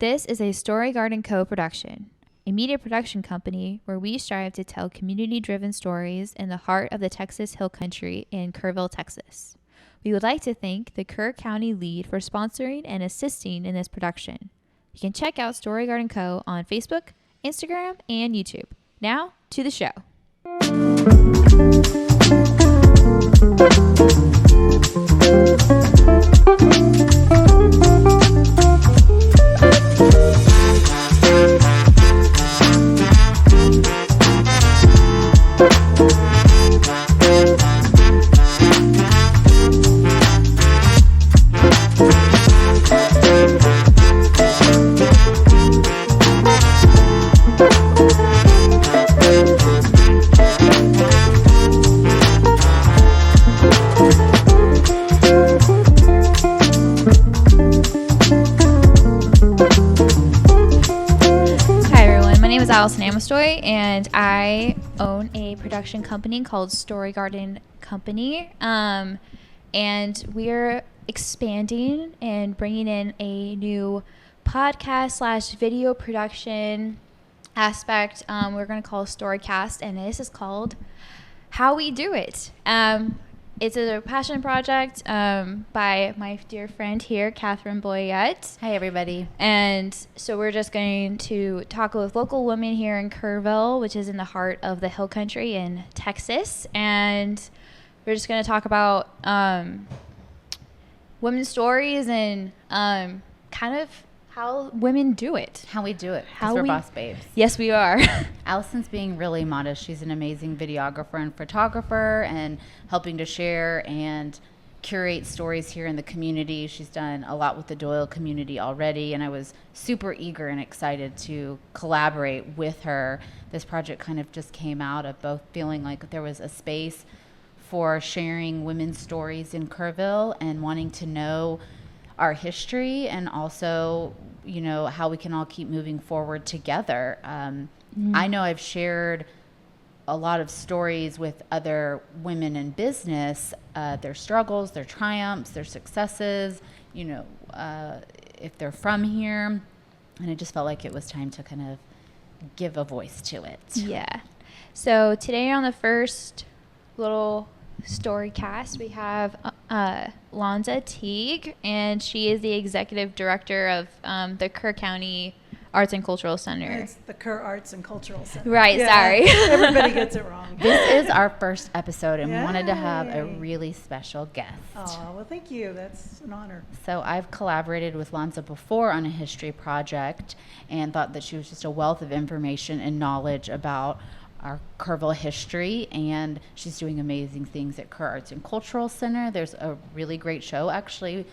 This is a Story Garden Co. production, a media production company where we strive to tell community-driven stories in the heart of the Texas Hill Country in Kerrville, Texas. We would like to thank the Kerr County Lead for sponsoring and assisting in this production. You can check out Story Garden Co. on Facebook, Instagram, and YouTube. Now, to the show. And I own a production company called Story Garden Company, and we're expanding and bringing in a new podcast / video production aspect. We're going to call Storycast, and this is called How We Do It. It's a passion project by my dear friend here, Catherine Boyette. Hi, everybody. And so we're just going to talk with local women here in Kerrville, which is in the heart of the Hill Country in Texas. And we're just going to talk about women's stories and kind of how women do it. How we do it. Because we're boss babes. Yes, we are. Allison's being really modest. She's an amazing videographer and photographer and helping to share and curate stories here in the community. She's done a lot with the Doyle community already, and I was super eager and excited to collaborate with her. This project kind of just came out of both feeling like there was a space for sharing women's stories in Kerrville and wanting to know our history and also, you know, how we can all keep moving forward together. I know I've shared a lot of stories with other women in business, their struggles, their triumphs, their successes, you know, if they're from here. And I just felt like it was time to kind of give a voice to it. Yeah. So today on the first little Storycast, we have Lanza Teague, and she is the executive director of the Kerr County Arts and Cultural Center. It's the Kerr Arts and Cultural Center. Right, yeah. Sorry. Everybody gets it wrong. This is our first episode, and Yay. we wanted to have a really special guest. Oh, well, thank you. That's an honor. So I've collaborated with Lanza before on a history project and thought that she was just a wealth of information and knowledge about our Kerrville history, and she's doing amazing things at Kerr Arts and Cultural Center. There's a really great show, actually,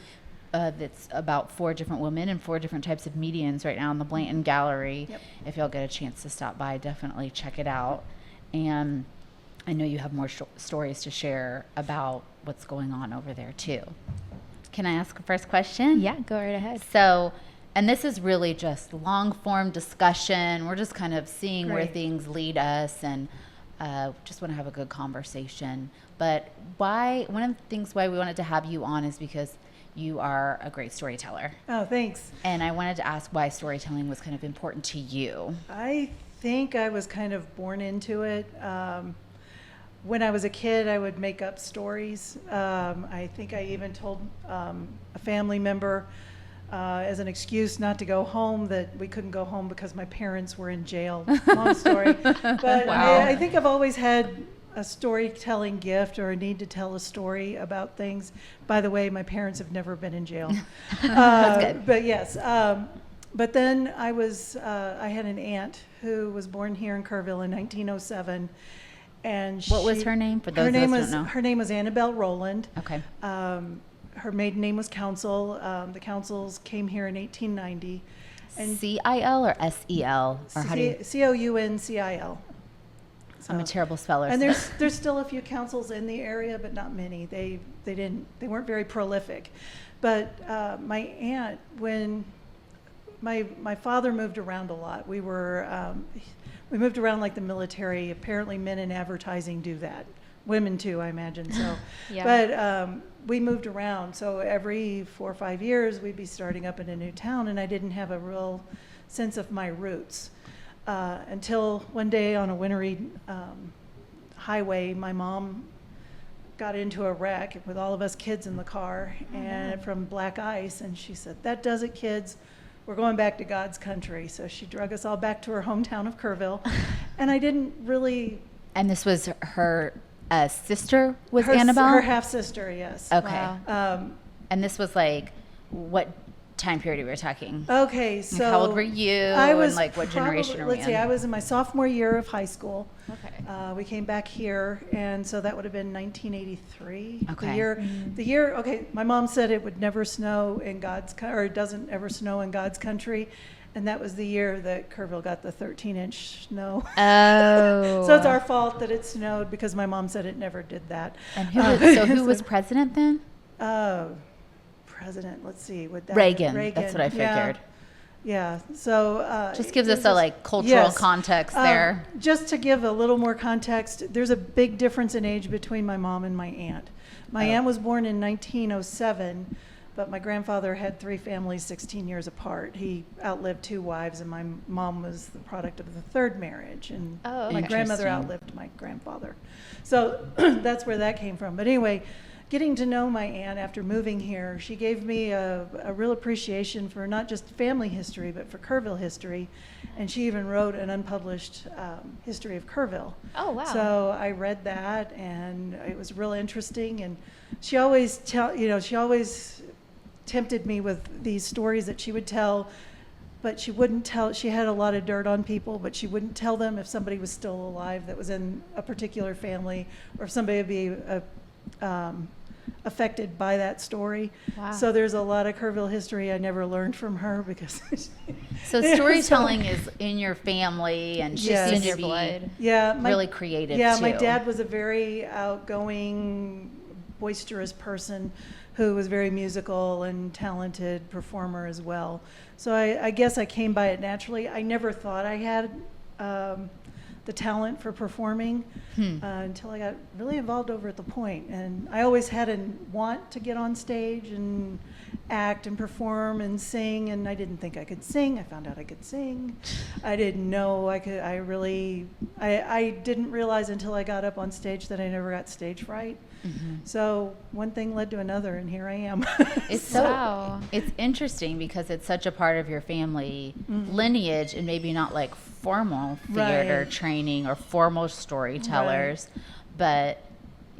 that's about 4 different women and 4 different types of medians right now in the Blanton Gallery. Yep. If y'all get a chance to stop by, definitely check it out. And I know you have more stories to share about what's going on over there, too. Can I ask a first question? Yeah, go right ahead. So, and this is really just long-form discussion. We're just kind of seeing where things lead us, and just want to have a good conversation. But one of the things why we wanted to have you on is because you are a great storyteller. Oh, thanks. And I wanted to ask why storytelling was kind of important to you. I think I was kind of born into it. When I was a kid, I would make up stories. I think I even told a family member as an excuse not to go home that we couldn't go home because my parents were in jail. Long story. But Wow. I think I've always had a storytelling gift or a need to tell a story about things. By the way, my parents have never been in jail. That's good. But yes. But then I had an aunt who was born here in Kerrville in 1907. And What was her name, for those of us who don't know? Her name was Annabelle Rowland. Okay. Her maiden name was Council. The Councils came here in 1890. And C-I-L or S-E-L? Or how do you? Council. I'm a terrible speller. And there's still a few councils in the area, but not many. They weren't very prolific. But my aunt, when my father moved around a lot, we moved around like the military. Apparently, men in advertising do that. women too, I imagine. So, Yeah. but we moved around. So every 4 or 5 years, we'd be starting up in a new town, and I didn't have a real sense of my roots until one day on a wintry highway, my mom got into a wreck with all of us kids in the car and from black ice, and she said, "That does it, kids. We're going back to God's country." So she drug us all back to her hometown of Kerrville, and I didn't really. And this was her sister was Her Annabelle? her half sister, yes. Okay. Wow. And this was like, what time period we were talking? Okay, Like, so how old were you? I was and like what generation are we let's see, I in? was in my sophomore year of high school. Okay. We came back here, and so that would have been 1983. Okay. The year. Okay, my mom said it would never snow in or it doesn't ever snow in God's country, and that was the year that Kerrville got the 13-inch snow. Oh. So it's our fault that it snowed because my mom said it never did that. And who was president then? President? Let's see. Would that Reagan. That's what I Yeah. figured. Yeah. So Just gives it us was a just- like cultural yes. context there. Just to give a little more context, there's a big difference in age between my mom and my aunt. My aunt was born in 1907, but my grandfather had 3 families 16 years apart. He outlived 2 wives, and my mom was the product of the 3rd marriage, and Oh, my grandmother Interesting. outlived my grandfather. So that's where that came from. But anyway, getting to know my aunt after moving here, she gave me a real appreciation for not just family history, but for Kerrville history. And she even wrote an unpublished history of Kerrville. Oh, wow. So I read that, and it was real interesting. And she always she always tempted me with these stories that she would tell, but she wouldn't tell. She had a lot of dirt on people, but she wouldn't tell them if somebody was still alive that was in a particular family, or if somebody would be affected by that story. Wow. So there's a lot of Kerrville history I never learned from her because. So storytelling is in your family, and she Yes. seems In your to be blood. Yeah, really creative Yeah, too. my dad was a very outgoing, boisterous person who was very musical and talented performer as well. So I guess I came by it naturally. I never thought I had the talent for performing until I got really involved over at the Point. And I always had a want to get on stage and act and perform and sing, and I didn't think I could sing. I found out I could sing. I didn't know I could. I didn't realize until I got up on stage that I never got stage fright. So one thing led to another, and here I am. It's Wow. it's interesting because it's such a part of your family lineage, and maybe not like formal theater Right. training or formal storytellers, but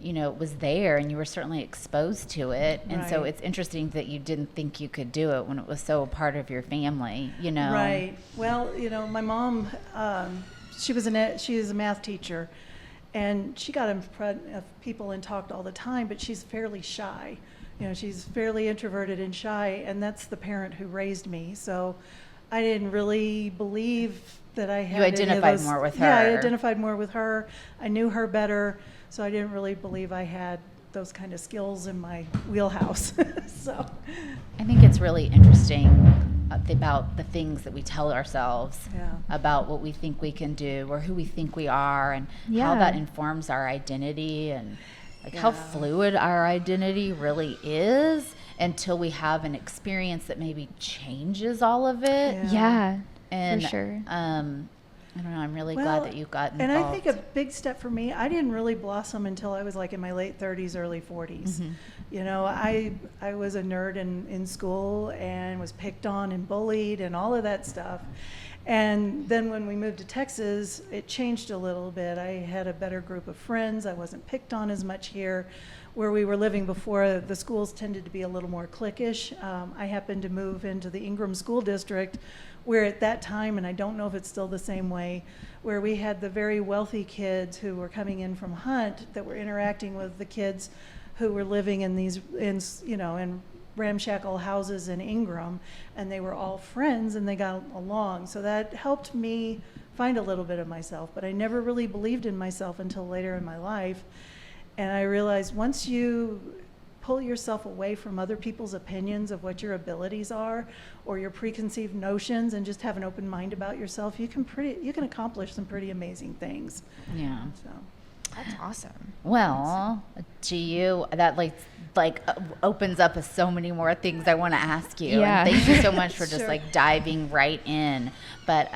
you know, it was there and you were certainly exposed to it. And so Right. it's interesting that you didn't think you could do it when it was so a part of your family, you know. Right. Well, my mom, she is a math teacher, and she got in front of people and talked all the time, but she's fairly shy. She's fairly introverted and shy, and that's the parent who raised me. So I didn't really believe that I had You any of identified those- more with Yeah, I her. identified more with her. I knew her better, so I didn't really believe I had those kind of skills in my wheelhouse. So I think it's really interesting about the things that we tell ourselves Yeah. about what we think we can do or who we think we are, and how Yeah. that informs our identity, and like how Yeah. fluid our identity really is until we have an experience that maybe changes all of it. Yeah. Yeah, And for sure. I don't know, I'm really Well, glad that you got involved. And I think a big step for me, I didn't really blossom until I was like in my late 30s, early 40s. I was a nerd in school and was picked on and bullied and all of that stuff. And then when we moved to Texas, it changed a little bit. I had a better group of friends. I wasn't picked on as much here. Where we were living before, the schools tended to be a little more cliquish. I happened to move into the Ingram School District, where at that time, and I don't know if it's still the same way, where we had the very wealthy kids who were coming in from Hunt that were interacting with the kids who were living in these, in ramshackle houses in Ingram, and they were all friends and they got along. So that helped me find a little bit of myself, but I never really believed in myself until later in my life. And I realized once you pull yourself away from other people's opinions of what your abilities are or your preconceived notions and just have an open mind about yourself, you can accomplish some pretty amazing things. Yeah. So That's awesome. Well, to you, that opens up so many more things I want to ask you. Yeah. And thank you so much for just Sure. like diving right in. But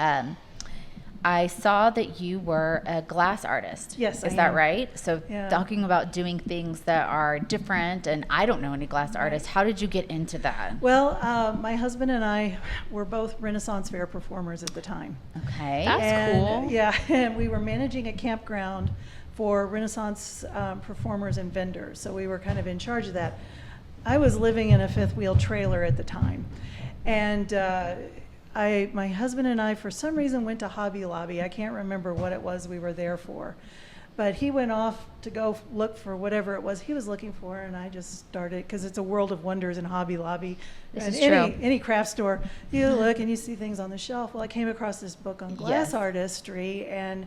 I saw that you were a glass artist. Yes, Is I that am. right? So Yeah. talking about doing things that are different, and I don't know any glass artists. How did you get into that? Well, my husband and I were both Renaissance Fair performers at the time. Okay. That's And, cool. Yeah, and we were managing a campground for Renaissance performers and vendors, so we were kind of in charge of that. I was living in a fifth wheel trailer at the time, and my husband and I, for some reason, went to Hobby Lobby. I can't remember what it was we were there for, but he went off to go look for whatever it was he was looking for, and I just started, because it's a world of wonders in Hobby Lobby. This And is true. Any craft store, you look and you see things on the shelf. Well, I came across this book on glass Yes. artistry, and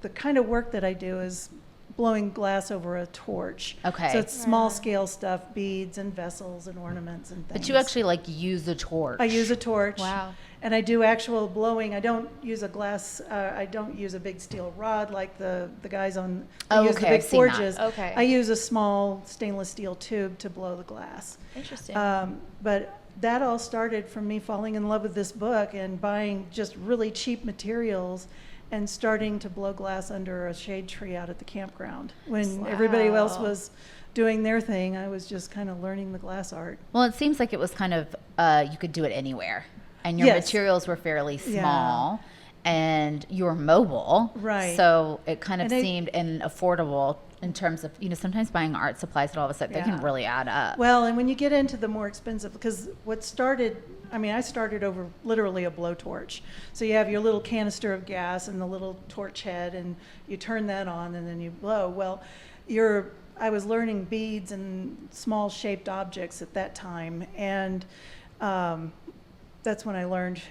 the kind of work that I do is blowing glass over a torch. Okay. So it's small scale stuff, beads and vessels and ornaments and things. But you actually like use a torch. I use a torch. Wow. And I do actual blowing. I don't use a glass, I don't use a big steel rod like the guys on, Oh, use the okay, big I've seen that. forges. Okay. I use a small stainless steel tube to blow the glass. Interesting. But that all started from me falling in love with this book and buying just really cheap materials and starting to blow glass under a shade tree out at the campground. When everybody else Wow. was doing their thing, I was just kind of learning the glass art. Well, it seems like it was kind of, you could do it anywhere. And your Yes. materials were fairly Yeah. small. And you were mobile. Right. So it kind of And seemed affordable in terms of, sometimes buying art supplies and all of a sudden, they can Yeah. really add up. Well, and when you get into the more expensive, because what started, I started over literally a blowtorch. So you have your little canister of gas and the little torch head, and you turn that on and then you blow. Well, I was learning beads and small shaped objects at that time, and that's when I learned,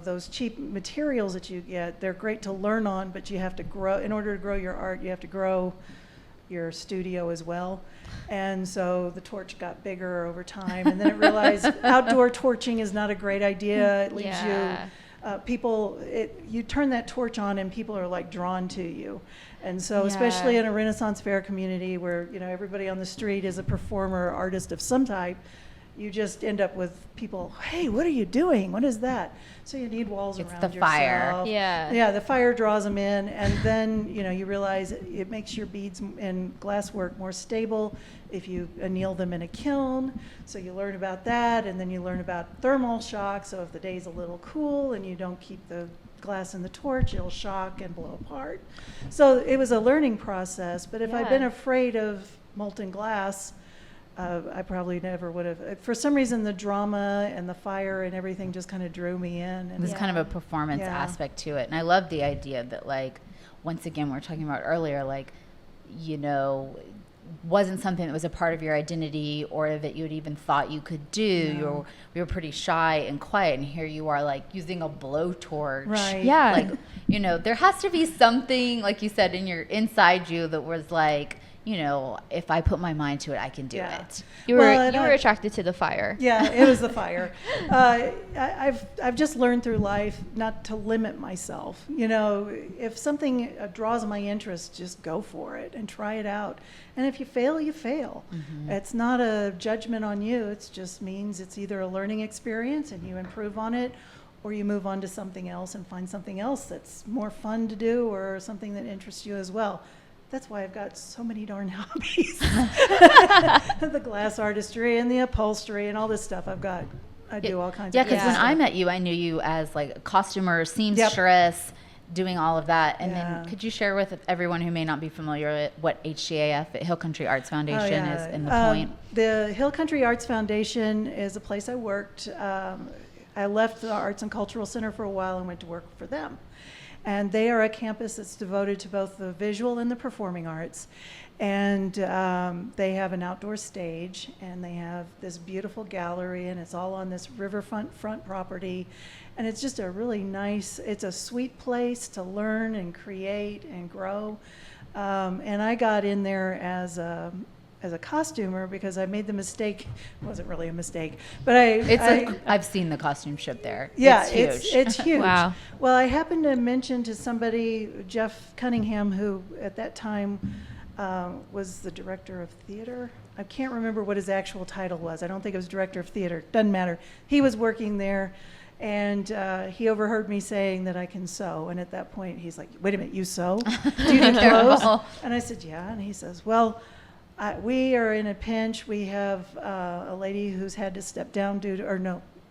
those cheap materials that you get, they're great to learn on, but you have to grow, in order to grow your art, you have to grow your studio as well. And so the torch got bigger over time, and then it realized outdoor torching is not a great idea. It leaves Yeah. you turn that torch on and people are like drawn to you. And so especially Yeah. in a Renaissance Fair community where, everybody on the street is a performer, artist of some type, you just end up with people, hey, what are you doing? What is that? So you need walls It's around the fire. yourself. Yeah. Yeah, the fire draws them in, and then, you realize it makes your beads and glasswork more stable if you anneal them in a kiln. So you learn about that, and then you learn about thermal shock. So if the day's a little cool and you don't keep the glass in the torch, it'll shock and blow apart. So it was a learning process, but if I'd Yeah. been afraid of molten glass, I probably never would have. For some reason, the drama and the fire and everything just kind of drew me in. And There's kind of a performance Yeah. aspect to it. And I love the idea that, once again, we were talking about earlier, wasn't something that was a part of your identity or that you had even thought you could do. No. You were pretty shy and quiet, and here you are using a blowtorch. Right. Yeah. There has to be something, like you said, inside you that was if I put my mind to it, I can do Yeah. it. You were Well, and you were attracted to the fire. Yeah, it was the fire. I've just learned through life not to limit myself. If something draws my interest, just go for it and try it out. And if you fail, you fail. Mm-hmm. It's not a judgment on you. It just means it's either a learning experience and you improve on it, or you move on to something else and find something else that's more fun to do or something that interests you as well. That's why I've got so many darn hobbies. The glass artistry and the upholstery and all this stuff I do all kinds Yeah, of because when stuff. I met you, I knew you as a costumer, seamstress, doing all of that. And Yeah. then could you share with everyone who may not be familiar with what HCAF, Hill Country Arts Foundation, is and the point? The Hill Country Arts Foundation is a place I worked. I left the Arts and Cultural Center for a while and went to work for them. And they are a campus that's devoted to both the visual and the performing arts. And they have an outdoor stage, and they have this beautiful gallery, and it's all on this riverfront property. And it's just a really nice, it's a sweet place to learn and create and grow. And I got in there as as a costumer because I made the mistake. It wasn't really a mistake, but I've seen the costume ship there. Yeah, it's huge. It's huge. Wow. Well, I happened to mention to somebody, Jeff Cunningham, who at that time was the director of theater. I can't remember what his actual title was. I don't think it was director of theater. Doesn't matter. He was working there, and he overheard me saying that I can sew. And at that point, he's like, "Wait a minute, you sew? Do you do clothes?" And I said, "Yeah." And he says, "Well, we are in a pinch. We have a lady who's had to step down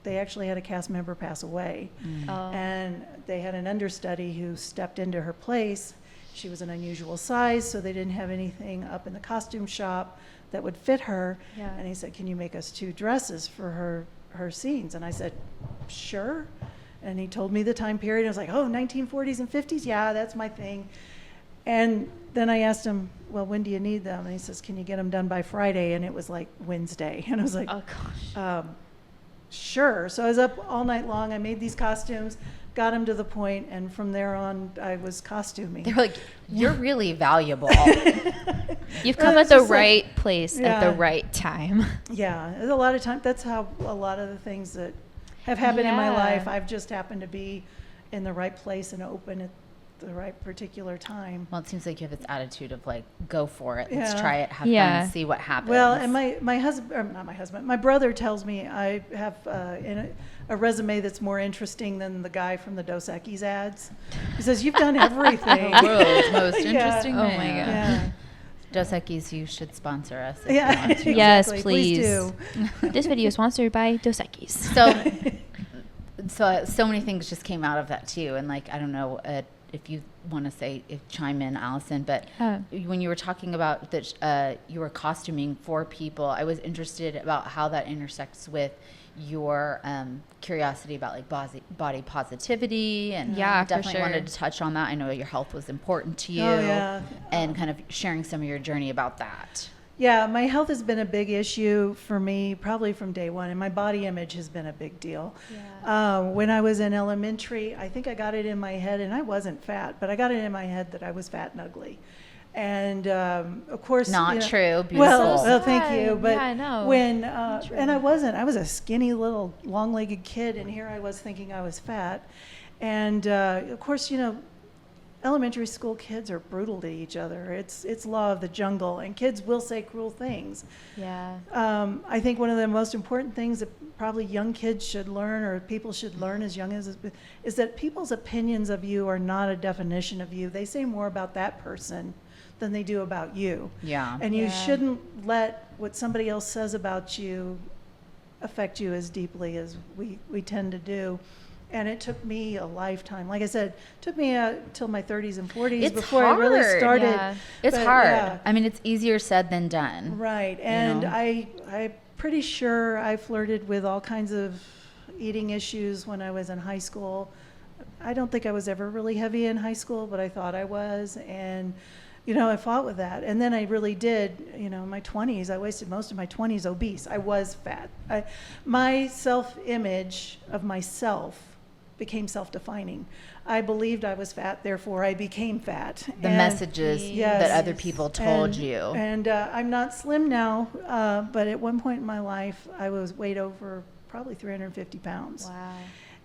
they actually had a cast member pass away. Mm. Oh. And they had an understudy who stepped into her place. She was an unusual size, so they didn't have anything up in the costume shop that would fit her." Yeah. And he said, "Can you make us 2 dresses for her scenes?" And I said, "Sure." And he told me the time period. I was like, "Oh, 1940s and 50s? Yeah, that's my thing." And then I asked him, "Well, when do you need them?" And he says, "Can you get them done by Friday?" And it was like Wednesday. And I was like, Oh gosh. Sure. So I was up all night long. I made these costumes, got them to the point, and from there on, I was costuming. They're like, "You're really valuable." You've Well, come at it's the just like- right place at the Yeah. right time. Yeah, there's a lot of time. That's how a lot of the things that have happened in my Yeah. life. I've just happened to be in the right place and open at the right particular time. Well, it seems like you have this attitude of like, go for it. Let's Yeah. try it, have Yeah. fun, see what happens. Well, and my husband, or not my husband, my brother tells me I have a resume that's more interesting than the guy from the Dos Equis ads. He says, "You've done everything." The world's most Yeah. interesting Oh my man. God. Yeah. Dos Equis, you should sponsor us if Yeah. you want to. Yes, Exactly. please. do. This video is sponsored by Dos Equis. So many things just came out of that too, and like, I don't know if you want to chime in, Allison, but when you were talking about that you were costuming for people, I was interested about how that intersects with your curiosity about like body positivity, and Yeah, for definitely sure. wanted to touch on that. I know your health was important to you, Oh, yeah. and kind of sharing some of your journey about that. Yeah, my health has been a big issue for me probably from day one, and my body image has been a big deal. When I was in elementary, I think I got it in my head, and I wasn't fat, but I got it in my head that I was fat and ugly. And of course, Not true. Beautiful. Well, thank you. But Yeah, I know. when and I wasn't. I was a skinny little long-legged kid, and here I was thinking I was fat. And of course, elementary school kids are brutal to each other. It's law of the jungle, and kids will say cruel things. Yeah. I think one of the most important things that probably young kids should learn, or people should learn as young as, is that people's opinions of you are not a definition of you. They say more about that person than they do about you. Yeah. And you Yeah. shouldn't let what somebody else says about you affect you as deeply as we tend to do. And it took me a lifetime. Like I said, it took me till my 30s and 40s It's before I really hard. started. Yeah. It's But, hard. yeah. I mean, it's easier said than done. Right. And know? I'm pretty sure I flirted with all kinds of eating issues when I was in high school. I don't think I was ever really heavy in high school, but I thought I was. And, I fought with that. And then I really did, in my 20s, I wasted most of my 20s obese. I was fat. My self-image of myself became self-defining. I believed I was fat, therefore I became fat. The And- messages Yes. that other people told you. And I'm not slim now, but at one point in my life, I weighed over probably 350 pounds. Wow.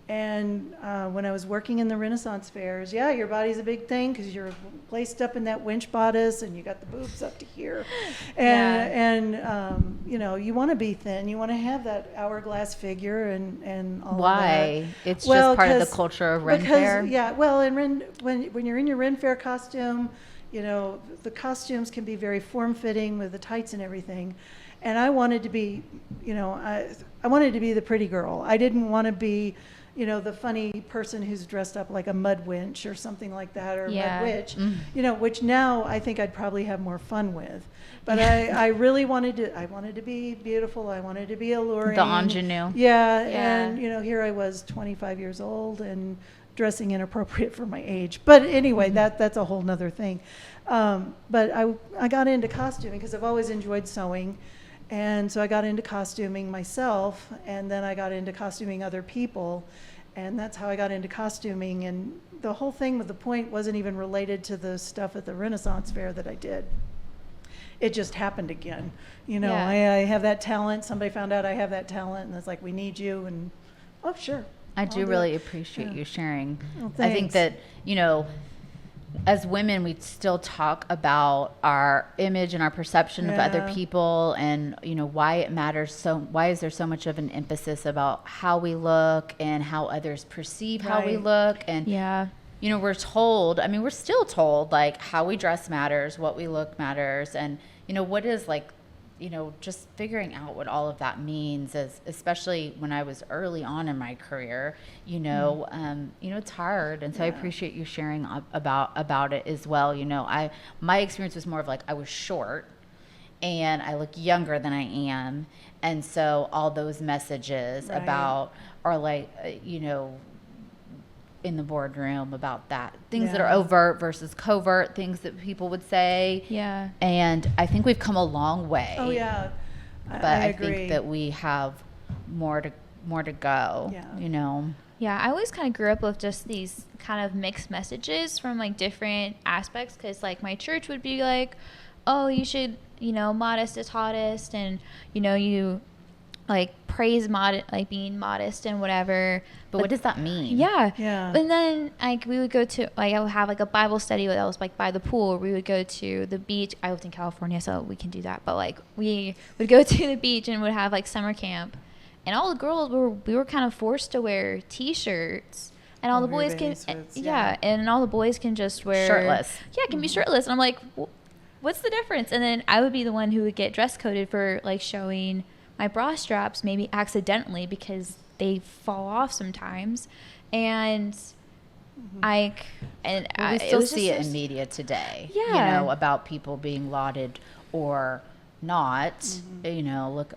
And when I was working in the Renaissance fairs, yeah, your body's a big thing because you're laced up in that winch bodice and you got the boobs up to here. And you want to be thin. You want to have that hourglass figure and all Why? of that. It's Well, just part of the 'cause- culture of Ren because, Fair. Yeah, well, in when you're in your Ren Fair costume, the costumes can be very form-fitting with the tights and everything. And I wanted to be, I wanted to be the pretty girl. I didn't want to be, the funny person who's dressed up like a mud winch or something like that, or a Yeah. mud witch, Mm. which now I think I'd probably have more fun with. But I really wanted to be beautiful. I wanted to be alluring. The ingenue. Yeah, Yeah. and here I was 25 years old and dressing inappropriate for my age. But anyway, that's a whole nother thing. But I got into costuming because I've always enjoyed sewing. And so I got into costuming myself, and then I got into costuming other people, and that's how I got into costuming. And the whole thing with the point wasn't even related to the stuff at the Renaissance Fair that I did. it just happened again. You know, Yeah. I have that talent. Somebody found out I have that talent, and it's like, we need you. And, oh, sure. I I'll do do really it. appreciate Yeah. you sharing. Well, I think thanks. that, you know, as women, we still talk about our image and our perception of other Yeah. people, and, you know, why it matters. So why is there so much of an emphasis about how we look and how others perceive how we Right. look? And, Yeah. you know, we're told, I mean, we're still told, like, how we dress matters, what we look matters. And, you know, what is, like, you know, just figuring out what all of that means, is especially when I was early on in my career, you know, it's hard. And so I Yeah. appreciate you sharing about it as well. You know, my experience was more of like, I was short and I look younger than I am. And so all those messages Right. about are like, you know, in the boardroom about that, things that are Yeah. overt versus covert, things that people would say. Yeah. And I think we've come a long way. Oh, yeah. But I I agree. think that we have more to go. Yeah. You know. Yeah, I always kind of grew up with just these kind of mixed messages from like different aspects, because like my church would be like, oh, you should, modest is hottest, and you like praise like being modest and whatever. But what does that mean? Yeah. Yeah. And then like we would go to, like, I would have like a Bible study that was like by the pool. We would go to the beach. I lived in California, so we can do that. But like we would go to the beach and would have like summer camp, and all the girls we were kind of forced to wear t-shirts, and all the Over your boys can bathing suits, yeah, and all the boys can just wear Shirtless. Yeah, can be shirtless. And I'm like, what's the difference? And then I would be the one who would get dress coded for like showing my bra straps, maybe accidentally, because they fall off sometimes. And Well, we still was see just it in media today. Yeah. You know, about people being lauded or not. You know, look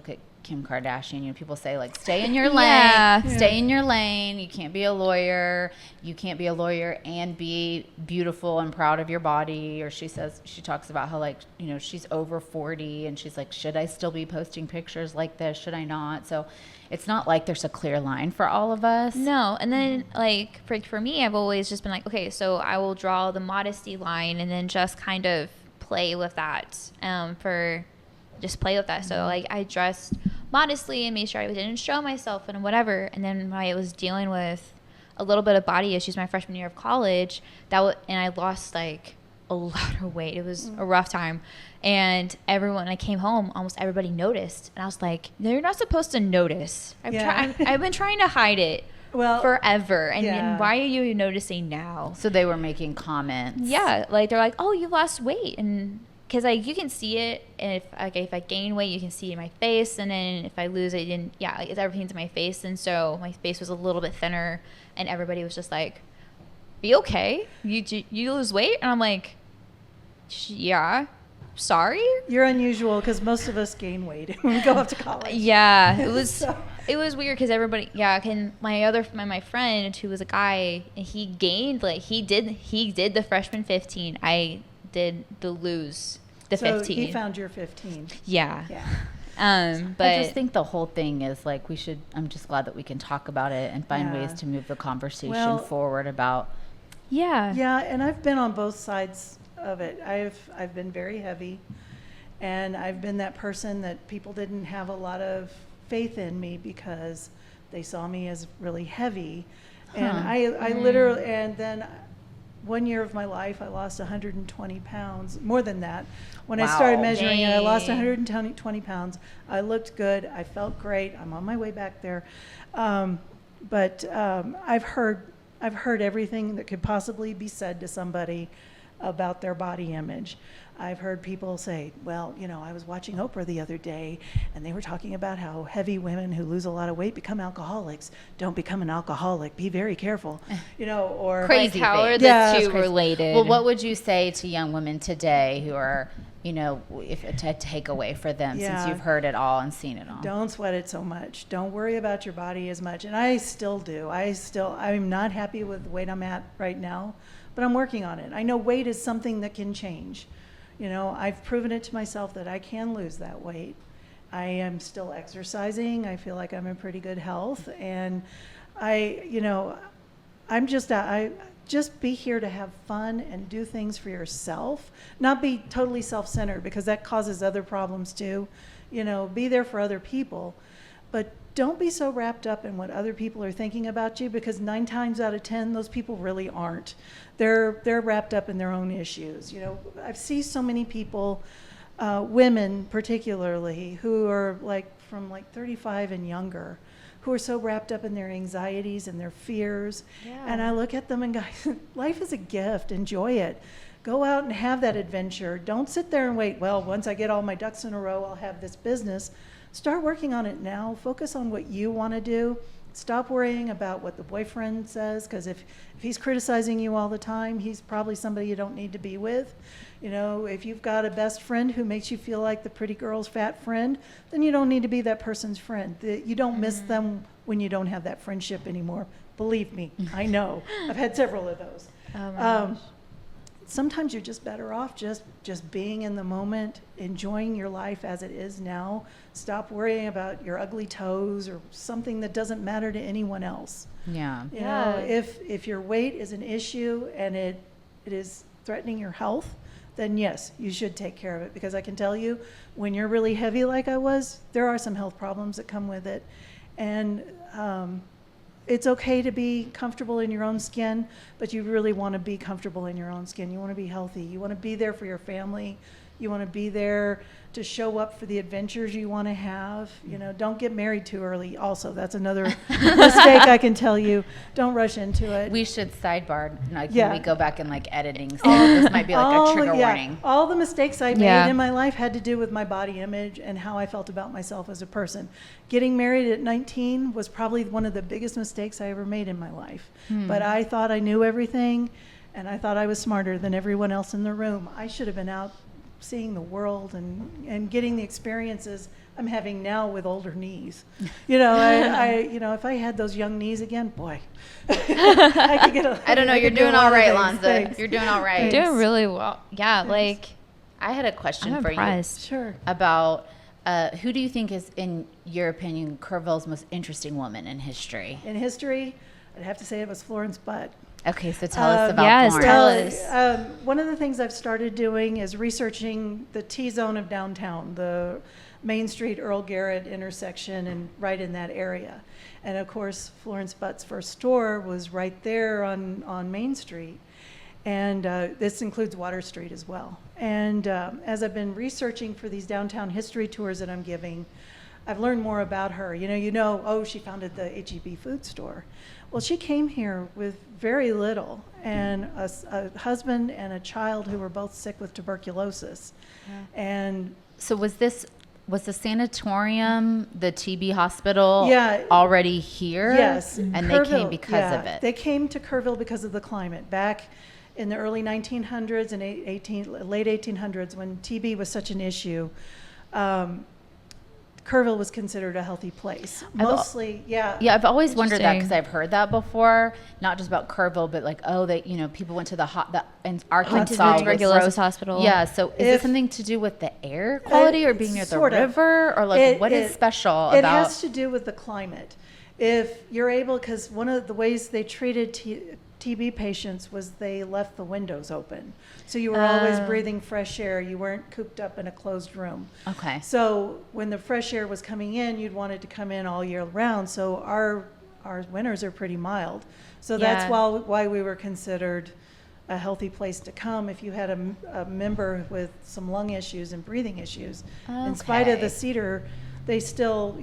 at Kim Kardashian. You know, people say like, stay in your lane, Yeah. stay in your lane. You can't be a lawyer. You can't be a lawyer and be beautiful and proud of your body. Or she talks about how, like, you know, she's over 40 and she's like, should I still be posting pictures like this? Should I not? So it's not like there's a clear line for all of us. No, and then like for me, I've always just been like, okay, so I will draw the modesty line and then just kind of play with that. So like I dressed modestly and made sure I didn't show myself and whatever. And then when I was dealing with a little bit of body issues my freshman year of college, and I lost like a lot of weight. It was a rough time. And when I came home, almost everybody noticed. And I was like, no, you're not supposed to notice. I've been trying to hide it forever. And why are you noticing now? So they were making comments. Yeah. Like they're like, oh, you lost weight. And because like you can see it. And if I gain weight, you can see it in my face. And then if I lose it, everything's in my face. And so my face was a little bit thinner. And everybody was just like, are you okay? You lose weight? And I'm like, yeah. Sorry? You're unusual because most of us gain weight when we go off to college. Yeah, it was it was weird because everybody, my friend who was a guy, he gained, like he did the freshman 15. I did the lose the 15. So he found your 15. Yeah. Yeah. But I just think the whole thing is like I'm just glad that we can talk about it and find ways to move the conversation forward about. Yeah. Yeah, and I've been on both sides of it. I've been very heavy, and I've been that person that people didn't have a lot of faith in me because they saw me as really heavy. And I literally, and then 1 year of my life I lost 120 pounds, more than that. When I started measuring it, I lost 120 pounds. I looked good, I felt great, I'm on my way back there. But I've heard everything that could possibly be said to somebody about their body image. I've heard people say, well, I was watching Oprah the other day and they were talking about how heavy women who lose a lot of weight become alcoholics. Don't become an alcoholic. Be very careful. Or Crazy like, how are Yeah. the two related? Well, what would you say to young women today who are, if a takeaway for them since you've heard it all and seen it all? Don't sweat it so much. Don't worry about your body as much. And I still do. I'm not happy with the weight I'm at right now, but I'm working on it. I know weight is something that can change. I've proven it to myself that I can lose that weight. I am still exercising. I feel like I'm in pretty good health. And I'm just, just be here to have fun and do things for yourself, not be totally self-centered, because that causes other problems too. You know, be there for other people, but don't be so wrapped up in what other people are thinking about you, because 9 times out of 10, those people really aren't. They're wrapped up in their own issues. You know, I've seen so many people, women particularly, who are from 35 and younger, who are so wrapped up in their anxieties and their fears. Yeah. And I look at them and go, life is a gift. Enjoy it. Go out and have that adventure. Don't sit there and wait, well, once I get all my ducks in a row, I'll have this business. Start working on it now. Focus on what you want to do. Stop worrying about what the boyfriend says, because if he's criticizing you all the time, he's probably somebody you don't need to be with. You know, if you've got a best friend who makes you feel like the pretty girl's fat friend, then you don't need to be that person's friend. You don't miss them when you don't have that friendship anymore. Believe me, I know. I've had several of those. Oh my gosh. Sometimes you're just better off just being in the moment, enjoying your life as it is now. Stop worrying about your ugly toes or something that doesn't matter to anyone else. Yeah. You know, if your weight is an issue and it is threatening your health, then yes, you should take care of it, because I can tell you, when you're really heavy like I was, there are some health problems that come with it. And it's okay to be comfortable in your own skin, but you really want to be comfortable in your own skin. You want to be healthy. You want to be there for your family. You want to be there to show up for the adventures you want to have. You know, don't get married too early. Also, that's another mistake I can tell you. Don't rush into it. We should sidebar, when we go back and editing. So this might be a trigger warning. All the mistakes I made in my life had to do with my body image and how I felt about myself as a person. Getting married at 19 was probably one of the biggest mistakes I ever made in my life. But I thought I knew everything, and I thought I was smarter than everyone else in the room. I should have been out seeing the world and getting the experiences I'm having now with older knees. You know, if I had those young knees again, boy, I could get I don't know, you're doing all right, Lanza. You're doing all right. You're doing really well. Yeah, Thanks. I had a question I'm for impressed. you. Sure. About who do you think is, in your opinion, Kerrville's most interesting woman in history? In history, I'd have to say it was Florence Butt. Okay, so tell us about yes, Florence. tell us. One of the things I've started doing is researching the T-zone of downtown, the Main Street, Earl Garrett intersection, and right in that area. And of course, Florence Butt's first store was right there on Main Street. And this includes Water Street as well. And as I've been researching for these downtown history tours that I'm giving, I've learned more about her. She founded the H-E-B food store. Well, she came here with very little, and a husband and a child who were both sick with tuberculosis. Yeah. And so was the sanatorium, the TB hospital, Yeah. already here? Yes. And they came because of it? They came to Kerrville because of the climate. Back in the early 1900s and late 1800s, when TB was such an issue, Kerrville was considered a healthy place. Mostly, yeah. Yeah, I've always wondered that, because Interesting. I've heard that before, not just about Kerrville, but people went to in Arkansas. the tuberculosis was- hospital. Yeah, so is it something to do with the air quality or being near the sort of. river? Or what is special It about... has to do with the climate. If you're able, because one of the ways they treated TB patients was they left the windows open. So you were always breathing fresh air. You weren't cooped up in a closed room. Okay. So when the fresh air was coming in, you'd want it to come in all year round. So our winters are pretty mild. So that's why we were considered a healthy place to come if you had a member with some lung issues and breathing issues. In spite of the cedar, they still,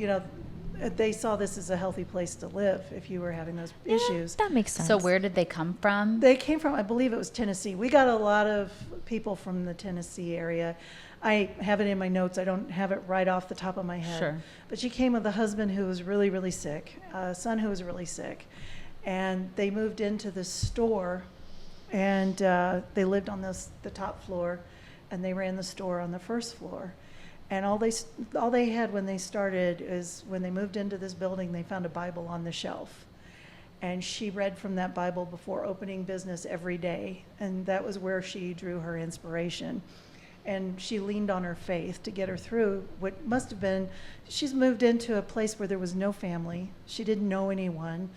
they saw this as a healthy place to live if you were having those issues. That makes sense. So where did they come from? They came from, I believe it was Tennessee. We got a lot of people from the Tennessee area. I have it in my notes. I don't have it right off the top of my head. Sure. But she came with a husband who was really, really sick, a son who was really sick. And they moved into the store, and they lived on the top floor, and they ran the store on the first floor. And all they had when they started is, when they moved into this building, they found a Bible on the shelf. And she read from that Bible before opening business every day. And that was where she drew her inspiration. And she leaned on her faith to get her through what must have been, she's moved into a place where there was no family. She didn't know anyone.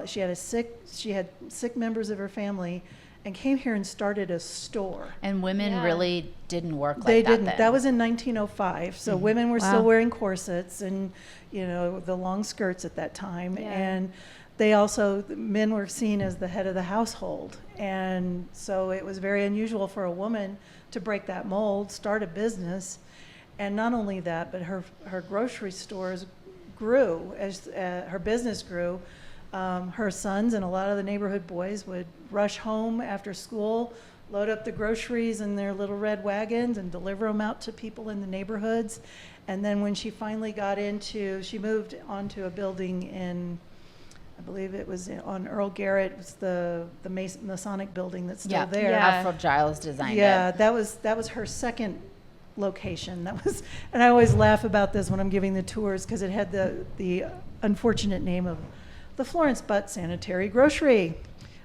She had sick members of her family, and came here and started a store. And women Yeah. really didn't work like They that didn't. then. That was in 1905. So women were Wow. still wearing corsets and, the long skirts at that time. Yeah. And men were seen as the head of the household. And so it was very unusual for a woman to break that mold, start a business. And not only that, but her grocery stores grew as her business grew. Her sons and a lot of the neighborhood boys would rush home after school, load up the groceries in their little red wagons and deliver them out to people in the neighborhoods. And then when she finally she moved onto a building in, I believe it was on Earl Garrett. It was the Masonic building that's still there. Yeah. Alfred Giles designed Yeah, it. that was her second location. And I always laugh about this when I'm giving the tours because it had the unfortunate name of the Florence Butt Sanitary Grocery,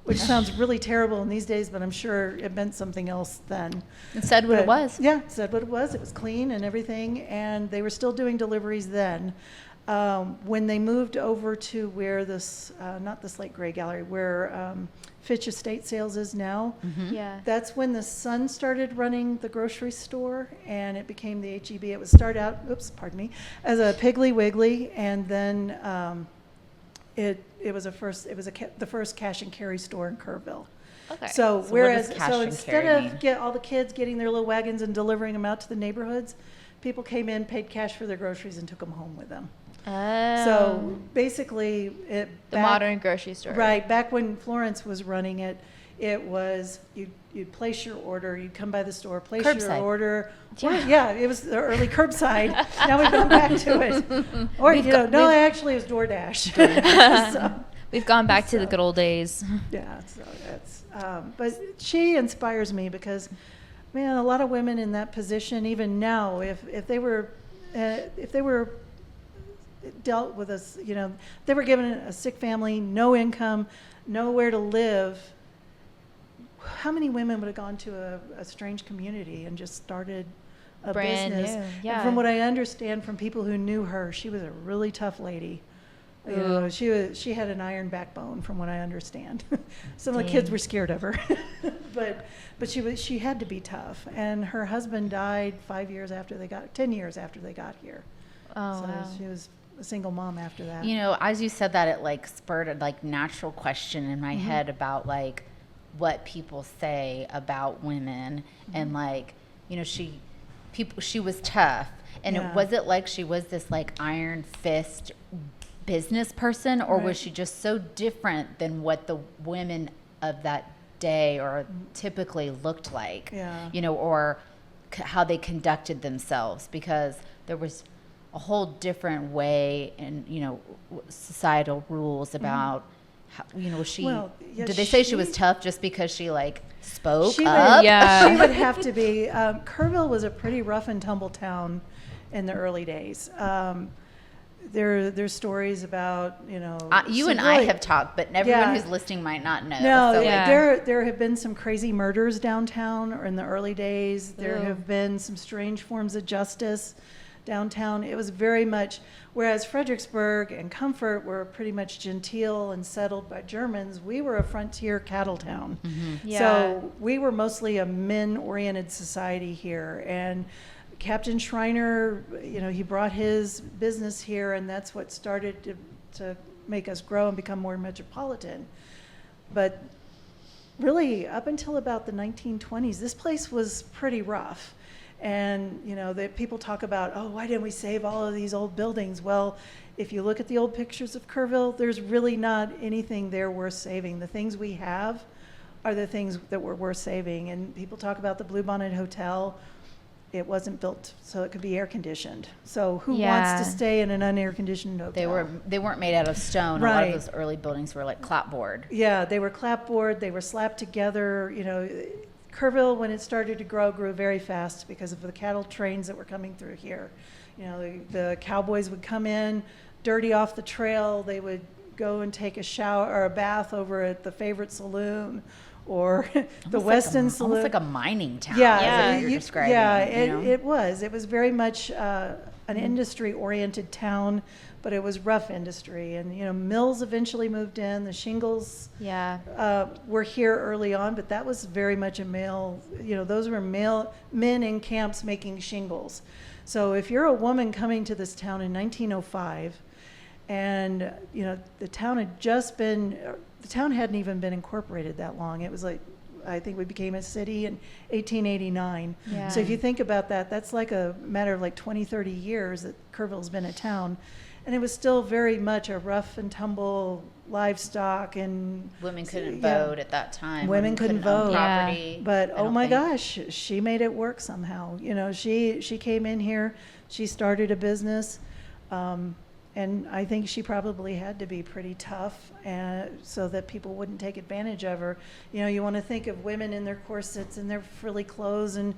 which sounds really terrible in these days, but I'm sure it meant something else then. It said what it was. Yeah, it said what it was. It was clean and everything, and they were still doing deliveries then. When they moved over to where not the Slate Gray Gallery, where Fitch Estate Sales is now, Yeah. that's when the son started running the grocery store, and it became the H-E-B. It would start out, as a Piggly Wiggly, and then it was the first cash and carry store in Kerrville. Okay. So So what does cash and instead carry of mean? all the kids getting their little wagons and delivering them out to the neighborhoods, people came in, paid cash for their groceries, and took them home with them. So basically, the modern grocery store. Right, back when Florence was running it, it was you'd place your order, you'd come by the store, place your Curbside. order. Yeah. It was the early curbside. Now we've gone back to it. Or actually it was DoorDash. So, We've gone back to the good old days. yeah, so that's. But she inspires me because, man, a lot of women in that position, even now, if they were dealt with they were given a sick family, no income, nowhere to live. How many women would have gone to a strange community and just started a Brand business? new, And yeah. from what I understand from people who knew her, she was a really tough lady. She had an iron backbone, from what I understand. Some of the kids Dang. were scared of her, but she had to be tough. And her husband died 10 years after they got here. Oh, So wow. she was a single mom after that. As you said that, it spurred a natural question in my head about what people say about women and she was tough, and Yeah. it wasn't she was this iron fist business person, or was Right. she just so different than what the women of that day or typically looked like? Yeah. Or how they conducted themselves, because there was a whole different way and societal rules about how, was she Well, yeah, did they say she was she- tough just because she spoke She up? would, Yeah. she would have to be. Kerrville was a pretty rough and tumble town in the early days. There's stories about You some and I really- have talked, but everyone Yeah. who's listening might not know. No, So, Yeah. there have been some crazy murders downtown, or in the early days. There Ew. have been some strange forms of justice downtown. It was very much, whereas Fredericksburg and Comfort were pretty much genteel and settled by Germans, we were a frontier cattle town. Yeah. So we were mostly a men-oriented society here, and Captain Schreiner, he brought his business here, and that's what started to make us grow and become more metropolitan. But really, up until about the 1920s, this place was pretty rough. And, people talk about, why didn't we save all of these old buildings? Well, if you look at the old pictures of Kerrville, there's really not anything there worth saving. The things we have are the things that were worth saving. And people talk about the Bluebonnet Hotel. It wasn't built so it could be air conditioned. So who wants Yeah. to stay in an unair conditioned hotel? they weren't made out of stone. A lot Right. of those early buildings were clapboard. Yeah, they were clapboard, they were slapped together. Kerrville, when it started to grow, grew very fast because of the cattle trains that were coming through here. The cowboys would come in, dirty off the trail. They would go and take a shower or a bath over at the favorite saloon, or the Weston Saloon. Almost like a mining town. Yeah, is what you're describing. Yeah, it was. It was very much an industry-oriented town, but it was rough industry. And, mills eventually moved in. The shingles were here early on, but that was very much a male, those were men in camps making shingles. So if you're a woman coming to this town in 1905, and, the town hadn't even been incorporated that long. It was like, I think we became a city in 1889. Yeah. So if you think about that, that's like a matter of like 20, 30 years that Kerrville's been a town. And it was still very much a rough and tumble livestock, and women couldn't vote at that time. Women couldn't own vote. property. But oh my gosh, she made it work somehow. She came in here, she started a business, and I think she probably had to be pretty tough, so that people wouldn't take advantage of her. You want to think of women in their corsets and their frilly clothes, and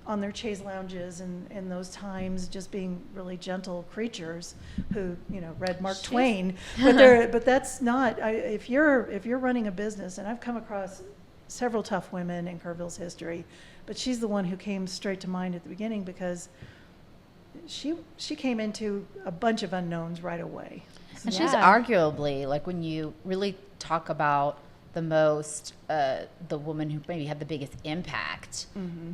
on their chaise lounges, and in those times just being really gentle creatures who read Mark Twain. But that's not. If you're running a business, and I've come across several tough women in Kerrville's history, but she's the one who came straight to mind at the beginning, because she came into a bunch of unknowns right away. And she's arguably, like, when you really talk about the most, the woman who maybe had the biggest impact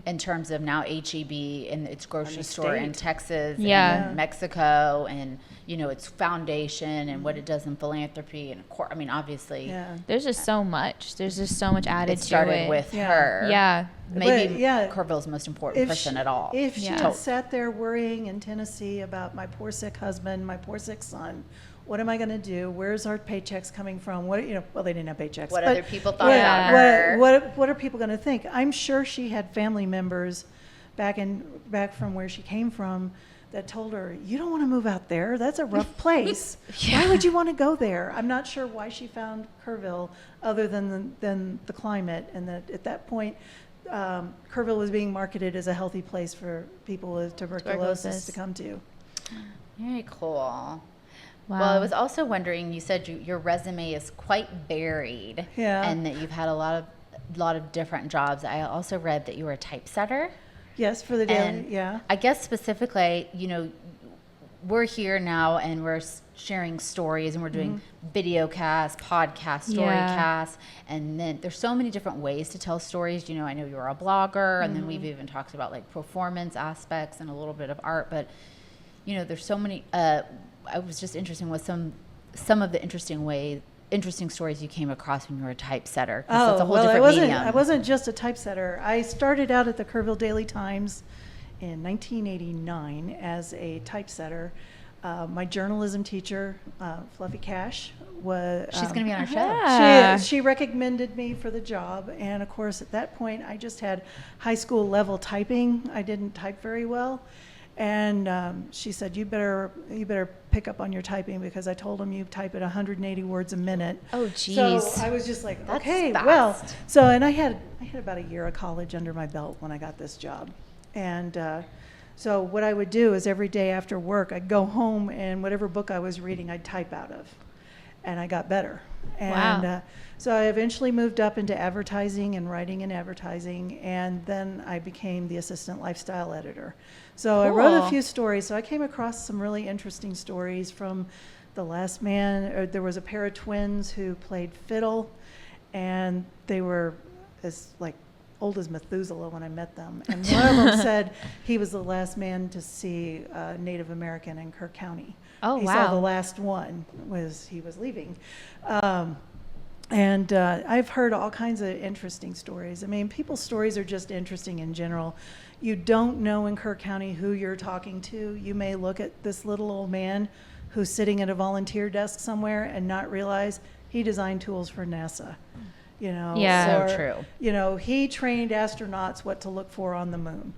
in terms of now H-E-B and its grocery store in Texas and Mexico, and its foundation and what it does in philanthropy, and obviously there's just so much added to it. Started with her. Maybe Kerrville's most important person at all. If she had sat there worrying in Tennessee about my poor sick husband, my poor sick son, what am I going to do? Where's our paychecks coming from? Well, they didn't have paychecks. What other people thought about her? What are people going to think? I'm sure she had family members back from where she came from that told her, you don't want to move out there. That's a rough place. Why would you want to go there? I'm not sure why she found Kerrville other than the climate, and that at that point, Kerrville was being marketed as a healthy place for people with tuberculosis to come to. Very cool. Wow. Well, I was also wondering, you said your resume is quite varied, and that you've had a lot of different jobs. I also read that you were a typesetter. Yes, for the daily, I guess specifically, we're here now and we're sharing stories, and we're doing video casts, podcast, story casts, and then there's so many different ways to tell stories. I know you're a blogger, and then we've even talked about like performance aspects and a little bit of art, but there's so many. I was just interested with some of the interesting stories you came across when you were a typesetter. That's a whole different medium. I wasn't just a typesetter. I started out at the Kerrville Daily Times in 1989 as a typesetter. My journalism teacher, Fluffy Cash, was... She's going to be on our show. She recommended me for the job, and of course at that point I just had high school level typing. I didn't type very well. And she said, you better pick up on your typing, because I told them you type at 180 words a minute. Oh, geez. So I was just like, That's okay, fast. well. So, and I had about a year of college under my belt when I got this job. And so what I would do is every day after work, I'd go home, and whatever book I was reading, I'd type out of. And I got better. And so I eventually moved up into advertising and writing in advertising, and then I became the assistant lifestyle editor. So I wrote a few stories. So I came across some really interesting stories from The Last Man. There was a pair of twins who played fiddle, and they were as old as Methuselah when I met them. And one of them said he was the last man to see a Native American in Kirk County. Oh, he wow. saw the last one he was leaving. And I've heard all kinds of interesting stories. I mean, people's stories are just interesting in general. You don't know in Kirk County who you're talking to. You may look at this little old man who's sitting at a volunteer desk somewhere and not realize he designed tools for NASA. So true. He trained astronauts what to look for on the moon.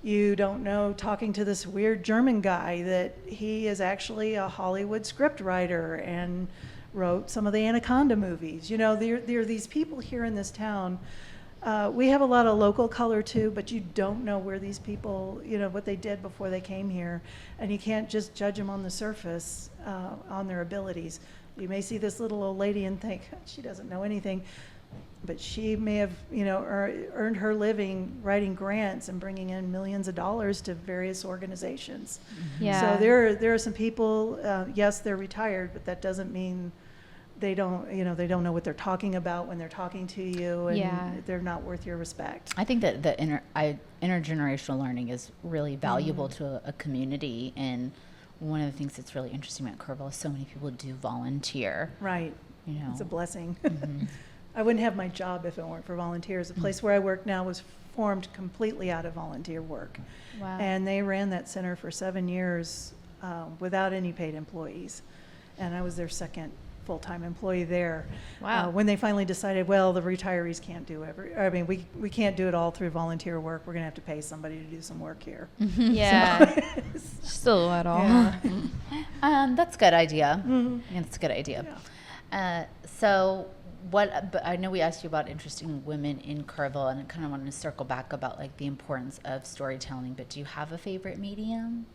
You don't know, talking to this weird German guy, that he is actually a Hollywood script writer and wrote some of the Anaconda movies. There are these people here in this town. We have a lot of local color too, but you don't know where these people, what they did before they came here, and you can't just judge them on the surface, on their abilities. You may see this little old lady and think, she doesn't know anything. but she may have, earned her living writing grants and bringing in millions of dollars to various organizations. Yeah. So there are some people, yes, they're retired, but that doesn't mean they don't know what they're talking about when they're talking to you, and they're not worth your respect. I think that the intergenerational learning is really valuable to a community, and one of the things that's really interesting about Kerrville is so many people do volunteer. Right. You know, It's a blessing. Mm-hmm. I wouldn't have my job if it weren't for volunteers. The place where I work now was formed completely out of volunteer work. Wow. And they ran that center for 7 years without any paid employees. And I was their second full-time employee there. Wow. When they finally decided, well, the retirees can't do we can't do it all through volunteer work. We're going to have to pay somebody to do some work here. Yeah. Still at all. Yeah. that's a good idea. Mhm. Yeah, that's a good idea. Yeah. So but I know we asked you about interesting women in Kerrville, and I kind of wanted to circle back about like the importance of storytelling, but do you have a favorite medium?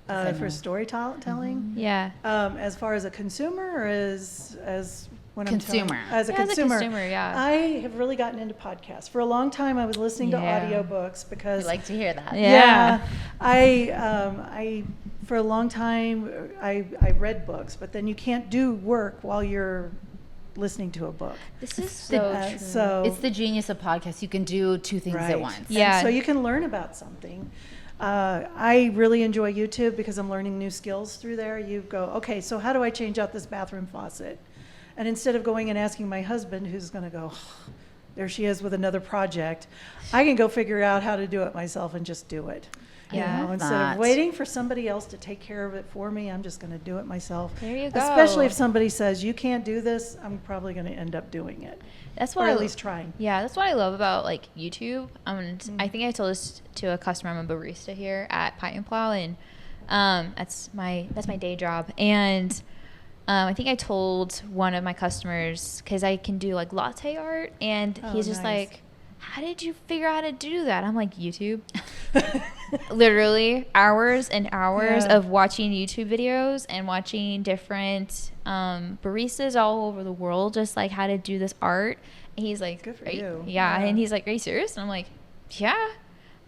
For storytelling? Yeah. As far as a consumer, or as when Consumer. as a Yeah, consumer, yeah. I have really gotten into podcasts. For a long time, I was listening to Yeah. audiobooks because We like to hear that. Yeah. I for a long time I read books, but then you can't do work while you're listeing to a book. This is so true. So It's the genius of podcasts. You can do two things right. at once. Yeah. And so you can learn about something. I really enjoy YouTube because I'm learning new skills through there. You go, okay, so how do I change out this bathroom faucet? And instead of going and asking my husband, who's going to go, there she is with another project, I can go figure out how to do it myself and just do it. Yeah. Instead of waiting for somebody else to take care of it for me, I'm just going to do it myself. There you go. Especially if somebody says, you can't do this, I'm probably going to end up doing it. That's Or what at least trying. Yeah, that's what I love about like YouTube. I think I told this to a customer. I'm a barista here at Pint and Plow, and that's my day job. And I think I told one of my customers, because I can do like latte art, and he's just nice. like, "How did you figure out how to do that?" I'm like, YouTube. Literally hours and hours Yeah. of watching YouTube videos and watching different baristas all over the world, just like how to do this art. And he's like, Good for "Are you." Yeah. Yeah. And he's like, "Are you serious?" And I'm like, "Yeah."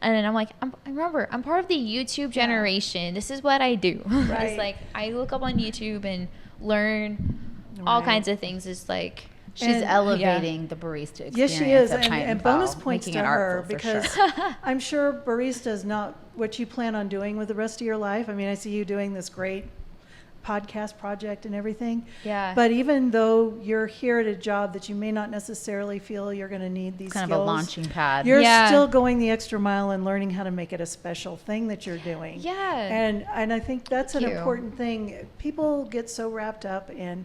And then I'm like, I'm part of the YouTube generation. This is what I do. Right. It's like I look up on YouTube and learn all Right. kinds of things. It's like, She's And- elevating the barista experience. Yes, she is. at Pint And Plow, bonus points making to it her artful for because sure. I'm sure barista is not what you plan on doing with the rest of your life. I mean, I see you doing this great podcast project and everything. yeah. But even though you're here at a job that you may not necessarily feel you're going to need these kind skills, of a launching pad. you're Yeah. still going the extra mile and learning how to make it a special thing that you're doing. Yeah. And I think that's Thank an you. important thing. People get so wrapped up in,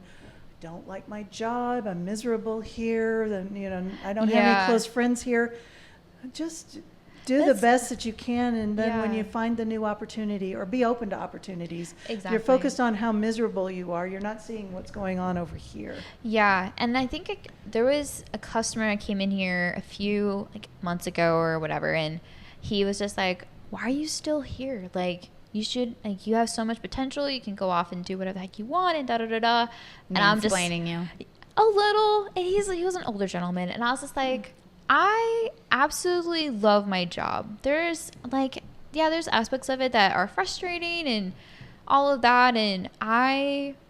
don't like my job, I'm miserable here, then I don't have Yeah. any close friends here. Just do the That's- best that you can, and then when Yeah. you find the new opportunity, or be open to opportunities. Exactly. You're focused on how miserable you are. You're not seeing what's going on over here. Yeah, and I think there was a customer that came in here a few months ago or whatever, and he was just like, "Why are you still here? Like, you should you have so much potential. You can go off and do whatever the heck you want and da da da da." And I'm just Mansplaining you. a little, and he was an older gentleman, and I was just like, I absolutely love my job. There's there's aspects of it that are frustrating and all of that,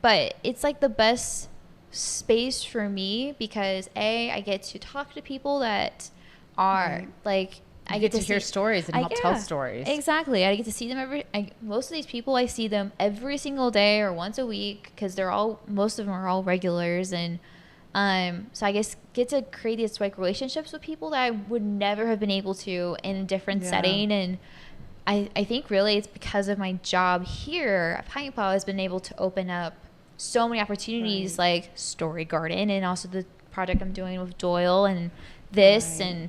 but it's like the best space for me because I get to talk to people that are I You get to hear stories and help tell stories. Exactly. I get to see them most of these people, I see them every single day or once a week because most of them are all regulars. And so I guess get to create these relationships with people that I would never have been able to in a different Yeah. setting. And I think really it's because of my job here at Pint Plow has been able to open up so many opportunities like Story Garden and also the project I'm doing with Doyle and this Right. and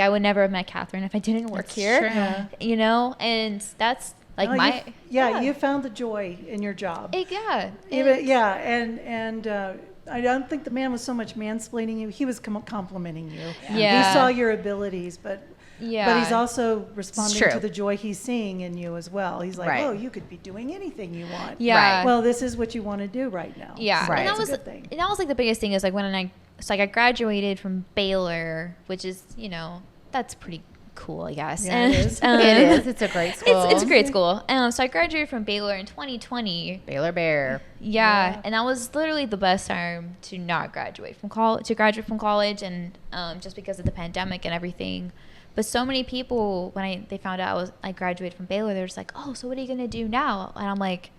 I would never have met Catherine if I didn't work here, true. And that's you found the joy in your job. And I don't think the man was so much mansplaining you. He was complimenting you. Yeah. He saw your abilities, but he's also responding true. to the joy he's seeing in you as well. He's like, Right. oh, you could be doing anything you want. Yeah. Well, this is what you want to do right now. Yeah. So Right. And that it's was a good thing. and that was the biggest thing is when so like I graduated from Baylor, which is, that's pretty cool, I guess. Yeah, it is. It is. It's a great school. It's a great school. So I graduated from Baylor in 2020. Baylor Bear. Yeah, and that was literally the best time to not graduate from college, and just because of the pandemic and everything. But so many people, when they found out I graduated from Baylor, they're just like, "Oh, so what are you gonna do now?" And I'm like,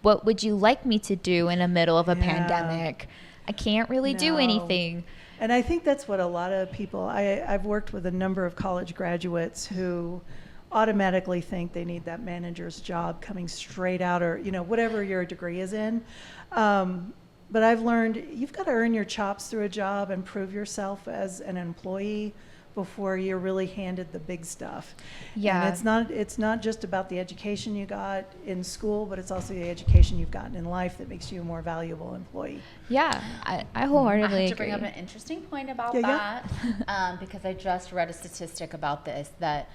"What would you like me to do in the middle of a pandemic? I can't really do anything." And I think that's what a lot of people, I've worked with a number of college graduates who automatically think they need that manager's job coming straight out, or, whatever your degree is in. But I've learned you've got to earn your chops through a job and prove yourself as an employee before you're really handed the big stuff. Yeah. And it's not just about the education you got in school, but it's also the education you've gotten in life that makes you a more valuable employee. Yeah, I wholeheartedly I have to agree. bring up an interesting point about Yeah. that because I just read a statistic about this, that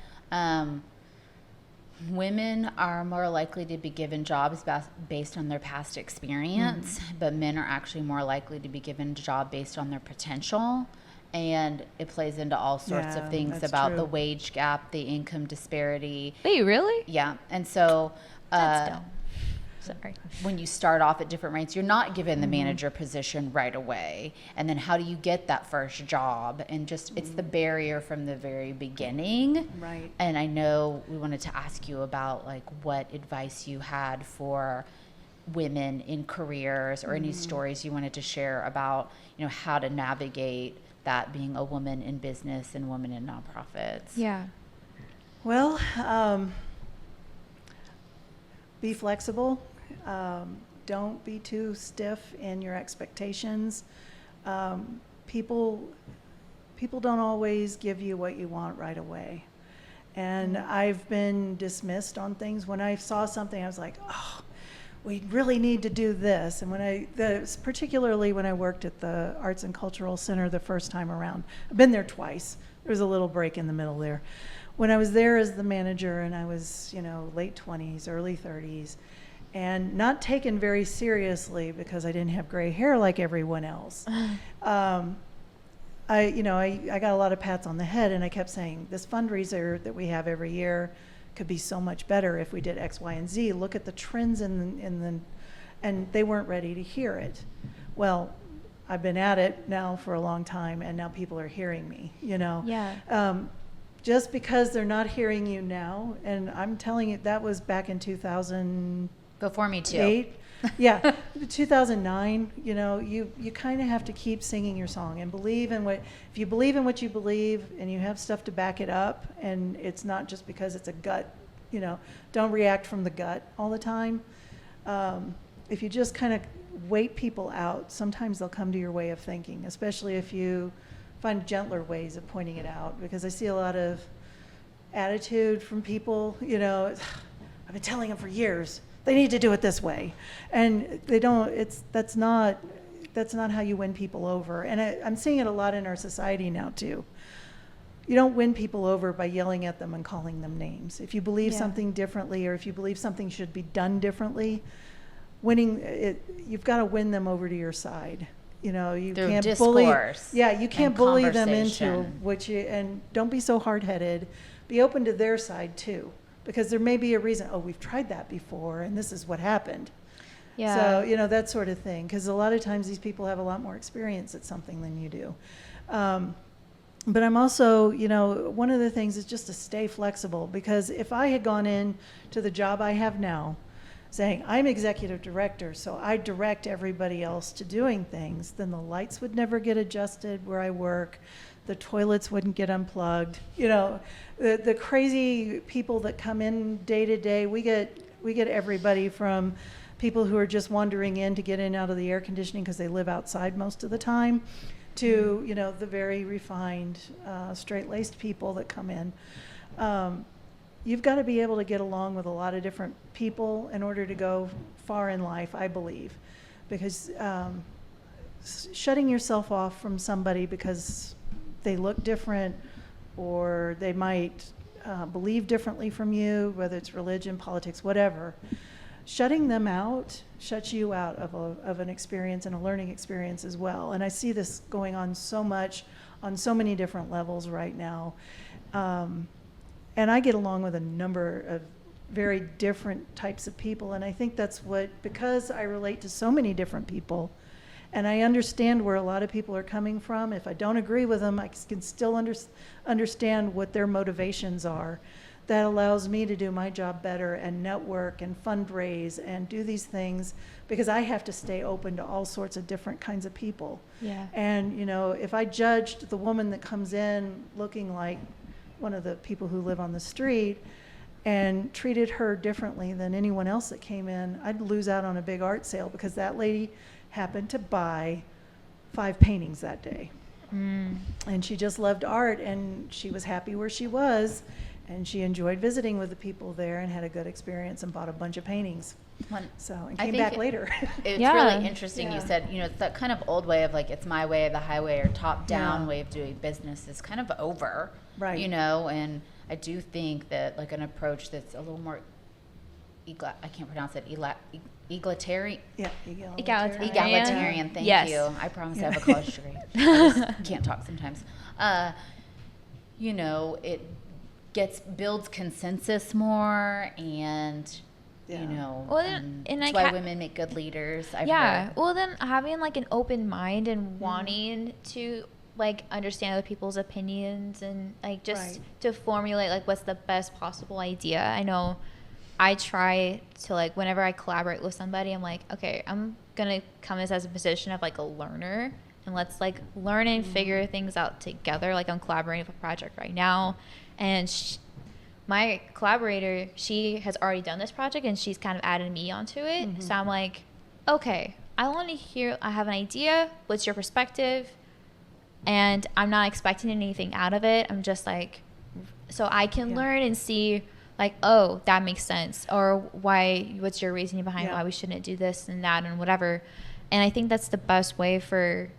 women are more likely to be given jobs based on their past experience, but men are actually more likely to be given a job based on their potential. And it plays into all sorts of things that's about true. the wage gap, the income disparity. Wait, really? Yeah. And so That's dumb. Sorry. when you start off at different rates, you're not given the manager position right away. And then how do you get that first job? And just it's the barrier from the very beginning. Right. And I know we wanted to ask you about like what advice you had for women in careers, or any stories you wanted to share about, how to navigate that, being a woman in business and woman in nonprofits. Yeah. Well, be flexible. Don't be too stiff in your expectations. People don't always give you what you want right away. And I've been dismissed on things. When I saw something, I was like, oh, we really need to do this. And particularly when I worked at the Arts and Cultural Center the first time around, I've been there twice. There was a little break in the middle there. When I was there as the manager, and I was, late 20s, early 30s, and not taken very seriously because I didn't have gray hair like everyone else. I got a lot of pats on the head, and I kept saying, this fundraiser that we have every year could be so much better if we did X, Y, and Z. Look at the trends and they weren't ready to hear it. Well, I've been at it now for a long time, and now people are hearing me, Yeah. Just because they're not hearing you now, and I'm telling you, that was back in 2008. Before me too. Yeah, 2009, you kind of have to keep singing your song and believe in if you believe in what you believe and you have stuff to back it up, and it's not just because it's a gut, don't react from the gut all the time. If you just kind of wait people out, sometimes they'll come to your way of thinking, especially if you find gentler ways of pointing it out, because I see a lot of attitude from people, I've been telling them for years, they need to do it this way, and they don't. That's not how you win people over. And I'm seeing it a lot in our society now too. You don't win people over by yelling at them and calling them names. If you believe something differently, or if you believe something should be done differently, you've got to win them over to your side. You Through can't discourse. you can't bully them into conversation. and don't be so hard-headed. Be open to their side too. Because there may be a reason, we've tried that before, and this is what happened. Yeah. So, that sort of thing. Because a lot of times these people have a lot more experience at something than you do. But I'm also, one of the things is just to stay flexible. Because if I had gone in to the job I have now, saying, I'm executive director, so I direct everybody else to doing things, then the lights would never get adjusted where I work. The toilets wouldn't get unplugged. The crazy people that come in day to day, we get everybody from people who are just wandering in to get in out of the air conditioning because they live outside most of the time, to the very refined, straight-laced people that come in. You've got to be able to get along with a lot of different people in order to go far in life, I believe, because shutting yourself off from somebody because they look different, or they might believe differently from you, whether it's religion, politics, whatever, shutting them out shuts you out of an experience and a learning experience as well. And I see this going on so much on so many different levels right now. And I get along with a number of very different types of people. And I think that's because I relate to so many different people, and I understand where a lot of people are coming from. If I don't agree with them, I can still understand what their motivations are. That allows me to do my job better and network and fundraise and do these things, because I have to stay open to all sorts of different kinds of people. Yeah. And, if I judged the woman that comes in looking like one of the people who live on the street and treated her differently than anyone else that came in, I'd lose out on a big art sale, because that lady happened to buy 5 paintings that day. And she just loved art, and she was happy where she was, and she enjoyed visiting with the people there and had a good experience and bought a bunch of paintings. And came back later. It's Yeah. really interesting. Yeah. You said, it's that kind of old way of like, it's my way or the highway, or top down way of doing business is kind of over. Right. And I do think that like an approach that's a little more I can't pronounce it, egalitarian. Yeah, Egalitarian, thank Yes. you. I promise I have a college degree. I just can't talk sometimes. It builds consensus more, and Well, then- and that's I why ca- women make good leaders. I've Yeah. heard. Well, then having like an open mind and wanting to like understand other people's opinions and like just Right. to formulate like what's the best possible idea. I know I try to like whenever I collaborate with somebody, I'm like, okay, I'm gonna come as a position of like a learner, and let's like learn and figure things out together. Like I'm collaborating with a project right now, and my collaborator, she has already done this project and she's kind of added me onto it. So I'm like, okay, I want to hear, I have an idea. What's your perspective? And I'm not expecting anything out of it. I'm just like, so I can learn and see like, oh, that makes sense. Or what's your reasoning behind why we shouldn't do this and that and whatever. And I think that's the best way for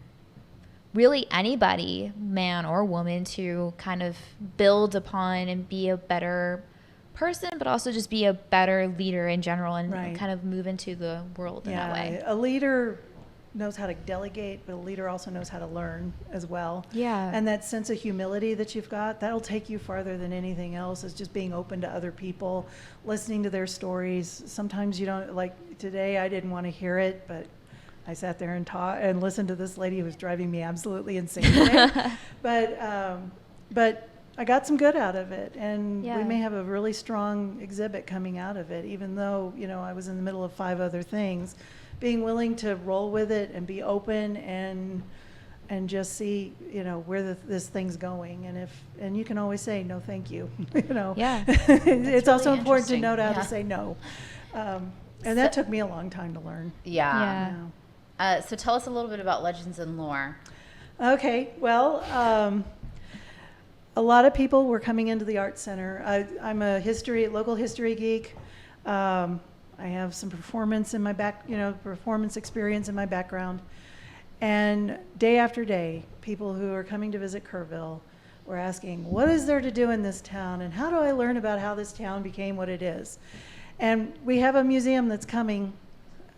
really anybody, man or woman, to kind of build upon and be a better person, but also just be a better leader in general and kind of move into the world in that way. A leader knows how to delegate, but a leader also knows how to learn as well. Yeah. And that sense of humility that you've got, that'll take you farther than anything else, is just being open to other people, listening to their stories. Sometimes you don't, like today I didn't want to hear it, but I sat there and taught and listened to this lady who was driving me absolutely insane today. But I got some good out of it, and we may have a really strong exhibit coming out of it, even though, I was in the middle of 5 other things. Being willing to roll with it and be open and just see, where this thing's going. And you can always say, no, thank you. Yeah. It's also really important to interesting. know how Yeah. to say no. And that took me a long time to learn. Yeah. Yeah. So tell us a little bit about Legends and Lore. Okay, well, a lot of people were coming into the Art Center. I'm a local history geek. I have some performance experience in my background. And day after day, people who are coming to visit Kerrville were asking, what is there to do in this town? And how do I learn about how this town became what it is? And we have a museum that's coming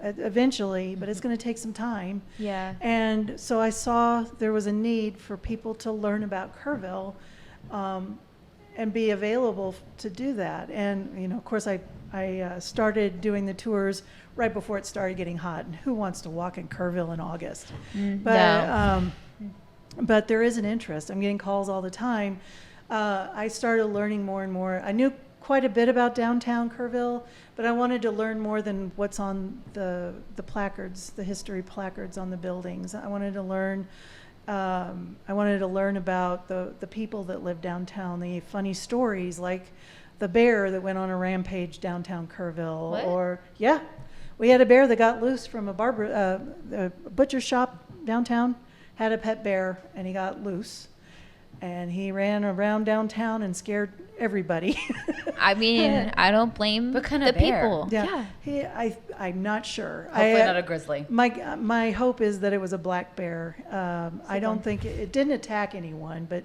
eventually, but it's going to take some time. Yeah. And so I saw there was a need for people to learn about Kerrville and be available to do that. And, of course, I started doing the tours right before it started getting hot. And who wants to walk in Kerrville in August? But there is an interest. I'm getting calls all the time. I started learning more and more. I knew quite a bit about downtown Kerrville, but I wanted to learn more than what's on the placards, the history placards on the buildings. I wanted to learn about the people that live downtown, the funny stories like the bear that went on a rampage downtown Kerrville. What? We had a bear that got loose from a butcher shop downtown, had a pet bear, and he got loose. And he ran around downtown and scared everybody. I mean, I don't blame What kind the of bear? people. Yeah. I'm not sure. Hopefully not a grizzly. My hope is that it was a black bear. I don't think it didn't attack anyone, but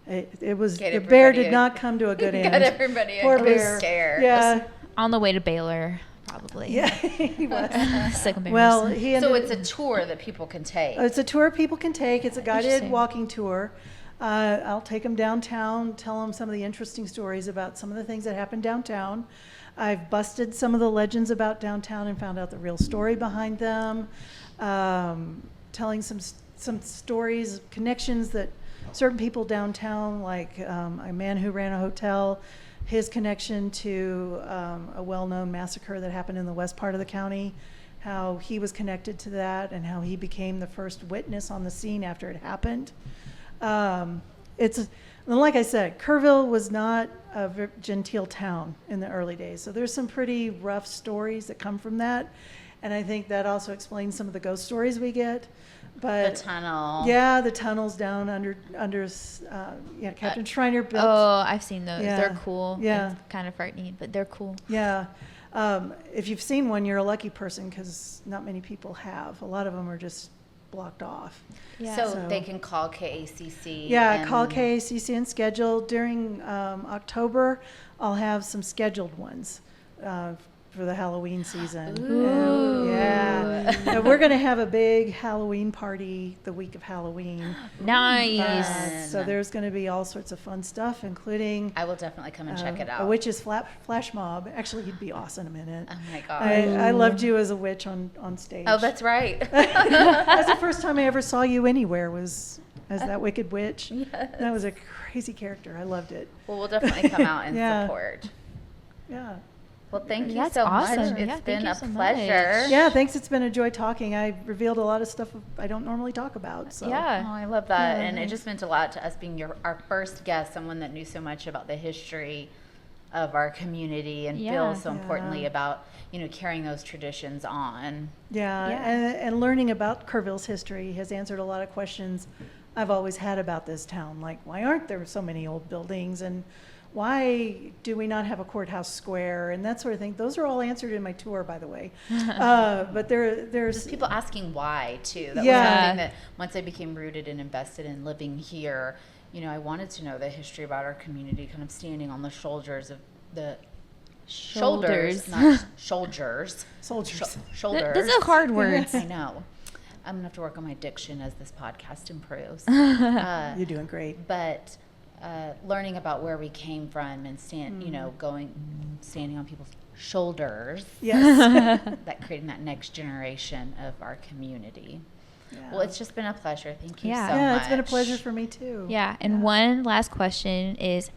it was the bear did not come to a good end. Got everybody Poor a bear. scare. Yeah. On the way to Baylor. probably. Yeah, he was. Sick embarrassing. Well, he ended, So it's a tour that people can take. it's a tour people can take. It's a guided Interesting. walking tour. I'll take them downtown, tell them some of the interesting stories about some of the things that happen downtown. I've busted some of the legends about downtown and found out the real story behind them. Telling some stories, connections that certain people downtown, like a man who ran a hotel, his connection to a well-known massacre that happened in the west part of the county, how he was connected to that, and how he became the first witness on the scene after it happened. It's like I said, Kerrville was not a genteel town in the early days, so there's some pretty rough stories that come from that, and I think that also explains some of the ghost stories we get. But The tunnel. yeah, the tunnels down under Captain Schreiner built. Oh, I've seen those. Yeah. They're cool. Yeah. It's kind of frightening, but they're cool. Yeah. If you've seen one, you're a lucky person because not many people have. A lot of them are just blocked off. Yeah. So they can call KACC. Yeah, and- call KACC and schedule. During October, I'll have some scheduled ones for the Halloween season. Ooh. Yeah. And we're going to have a big Halloween party the week of Halloween. Nice. So there's going to be all sorts of fun stuff, including I will definitely come and check it out. a witch's flash mob. Actually, you'd be awesome in it. Oh my god. I loved you as a witch on stage. Oh, that's right. That's the first time I ever saw you anywhere was as that wicked witch. That was a crazy character. I loved it. Well, we'll definitely come out and Yeah. support. Yeah. Well, thank you That's so awesome. much. Yeah, It's thank been you a so much. pleasure. Yeah, thanks. It's been a joy talking. I revealed a lot of stuff I don't normally talk about. So. Oh, Yeah. I love that. Yeah, And it thanks. just meant a lot to us being our first guest, someone that knew so much about the history of our community and Yeah. feels so Yeah. importantly about, carrying those traditions on. Yeah, Yeah. And learning about Kerrville's history has answered a lot of questions I've always had about this town. Like, why aren't there so many old buildings? And why do we not have a courthouse square? And that sort of thing. Those are all answered in my tour, by the way. But there's Just people asking why, too. That Yeah. was something that once I became rooted and invested in living here, I wanted to know the history about our community, kind of standing on the shoulders of the Shoulders. not shoulders. soldiers. Shoulders. Those are hard words. I know. I'm going to have to work on my diction as this podcast improves. You're doing great. But learning about where we came from and standing on people's shoulders, Yes. that creating that next generation of our community. Yeah. Well, it's just been a pleasure. Thank you Yeah. so much. Yeah, it's been a pleasure for me too. Yeah. And one last question is,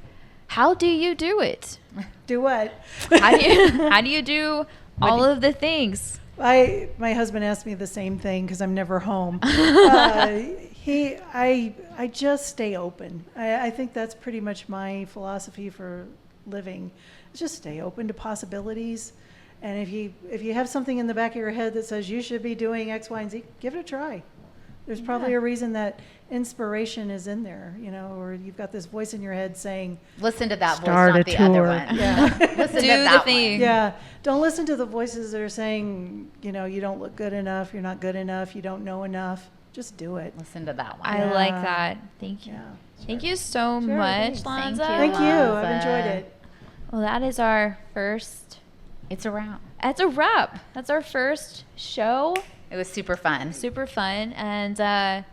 how do you do it? Do what? How do you do all of the things? My husband asked me the same thing because I'm never home. I just stay open. I think that's pretty much my philosophy for living. Just stay open to possibilities. And if you have something in the back of your head that says you should be doing X, Y, and Z, give it a try. There's probably a reason that inspiration is in there, or you've got this voice in your head saying, Listen to that voice, Start not a the other tour. one. Yeah. Listen Do to the that thing. yeah, don't listen to the voices that are saying, you don't look good enough, you're not good enough, you don't know enough. Just do it. one. Listen to that one. I like that. Thank you. Yeah. Thank you so Sure, much, thanks. Lanza. Thank Thank you. I've Lanza. enjoyed it. Well, that is our first. It's a wrap. That's a wrap. That's our first show. It was super fun. Super fun, and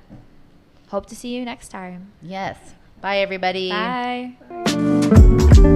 hope to see you next time. Yes. Bye, everybody. Bye.